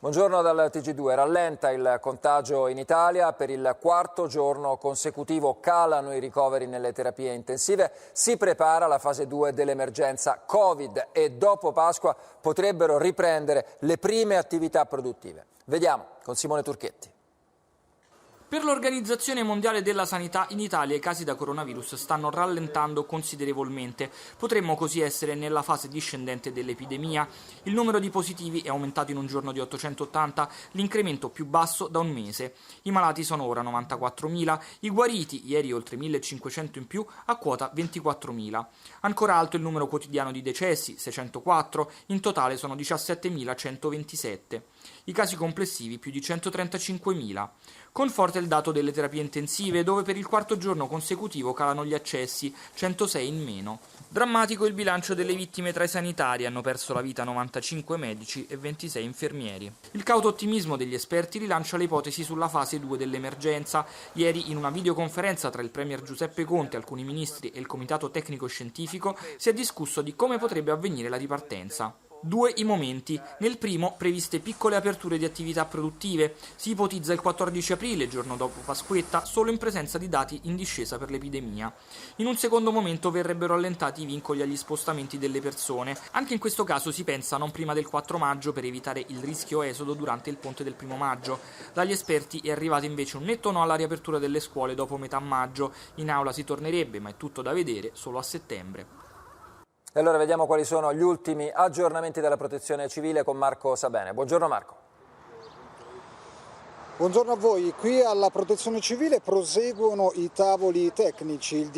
Buongiorno dal TG2. Rallenta il contagio in Italia. Per il quarto giorno consecutivo calano i ricoveri nelle terapie intensive. Si prepara la fase 2 dell'emergenza Covid e dopo Pasqua potrebbero riprendere le prime attività produttive. Vediamo con Simone Turchetti. Per l'Organizzazione Mondiale della Sanità in Italia i casi da coronavirus stanno rallentando considerevolmente. Potremmo così essere nella fase discendente dell'epidemia. Il numero di positivi è aumentato in un giorno di 880, l'incremento più basso da un mese. I malati sono ora 94.000, i guariti, ieri oltre 1.500 in più, a quota 24.000. Ancora alto il numero quotidiano di decessi, 604, in totale sono 17.127. I casi complessivi più di 135.000. Conforta il dato delle terapie intensive, dove per il quarto giorno consecutivo calano gli accessi, 106 in meno. Drammatico il bilancio delle vittime tra i sanitari, hanno perso la vita 95 medici e 26 infermieri. Il cauto ottimismo degli esperti rilancia le ipotesi sulla fase 2 dell'emergenza. Ieri, in una videoconferenza tra il premier Giuseppe Conte, alcuni ministri e il comitato tecnico-scientifico, si è discusso di come potrebbe avvenire la ripartenza. Due i momenti. Nel primo, previste piccole aperture di attività produttive. Si ipotizza il 14 aprile, giorno dopo Pasquetta, solo in presenza di dati in discesa per l'epidemia. In un secondo momento verrebbero allentati i vincoli agli spostamenti delle persone. Anche in questo caso si pensa non prima del 4 maggio per evitare il rischio esodo durante il ponte del 1 maggio. Dagli esperti è arrivato invece un netto no alla riapertura delle scuole dopo metà maggio. In aula si tornerebbe, ma è tutto da vedere, solo a settembre. E allora vediamo quali sono gli ultimi aggiornamenti della Protezione Civile con Marco Sabene. Buongiorno Marco. Buongiorno a voi. Qui alla Protezione Civile proseguono i tavoli tecnici. Il